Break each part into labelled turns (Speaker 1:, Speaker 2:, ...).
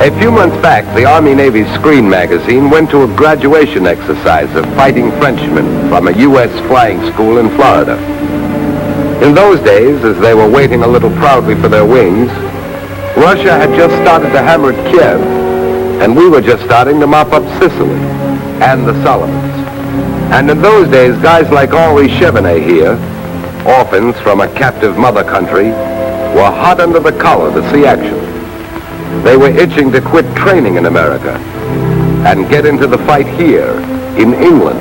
Speaker 1: A few months back, the Army-Navy Screen magazine went to a graduation exercise of fighting Frenchmen from a U.S. flying school in Florida. In those days, as they were waiting a little proudly for their wings, Russia had just started to hammer at Kiev, and we were just starting to mop up Sicily and the Solomons. And in those days, guys like Henri Chevenet here, orphans from a captive mother country, were hot under the collar to see action. They were itching to quit training in America and get into the fight here in England,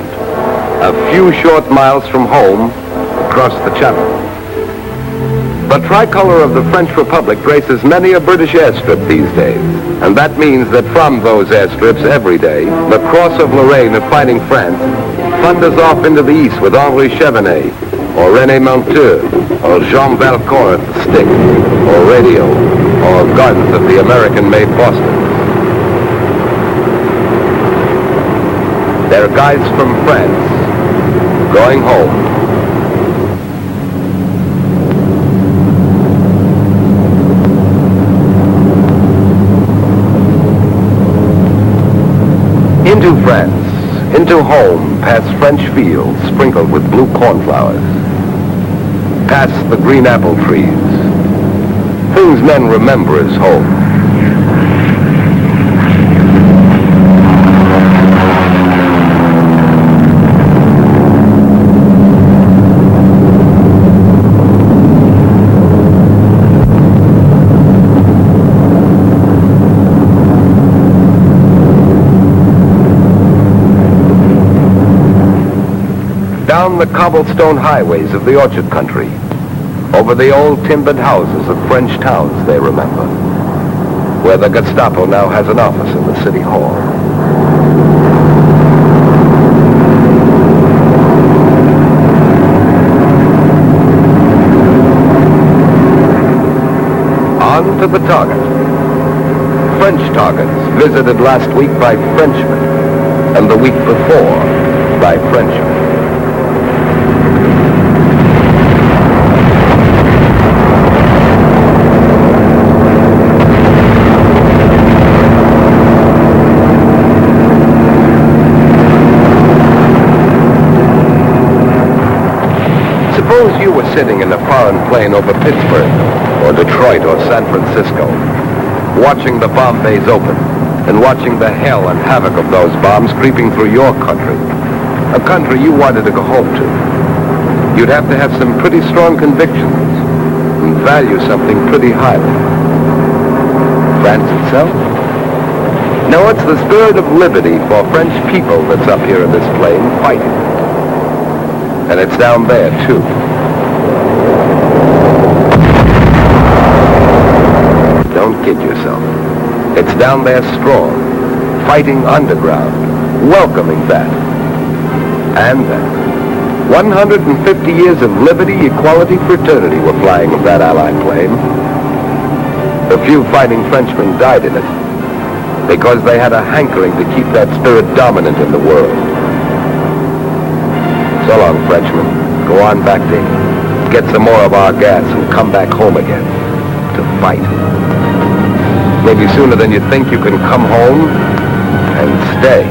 Speaker 1: a few short miles from home across the channel. The tricolor of the French Republic graces many a British airstrip these days, and that means that from those airstrips every day, the Cross of Lorraine of fighting France thunders off into the east with Henri Chevenet, or René Monteur, or Jean Valcourt at the stick, or radio, or guns of the American-made Boston. They're guys from France going home. Into France, into home, past French fields sprinkled with blue cornflowers, past the green apple trees, things men remember as home. Down the cobblestone highways of the orchard country, over the old timbered houses of French towns they remember, where the Gestapo now has an office in the city hall. On to the target. French targets visited last week by Frenchmen, and the week before by Frenchmen. Suppose you were sitting in a foreign plane over Pittsburgh, or Detroit, or San Francisco, watching the bomb bays open, and watching the hell and havoc of those bombs creeping through your country, a country you wanted to go home to. You'd have to have some pretty strong convictions, and value something pretty highly. France itself? No, it's the spirit of liberty for French people that's up here in this plane fighting. And it's down there, too. Don't kid yourself. It's down there strong, fighting underground, welcoming that. And that. 150 years of liberty, equality, fraternity were flying with that Allied plane. A few fighting Frenchmen died in it because they had a hankering to keep that spirit dominant in the world. So long, Frenchmen. Go on back to get some more of our gas and come back home again to fight. Maybe sooner than you think you can come home and stay.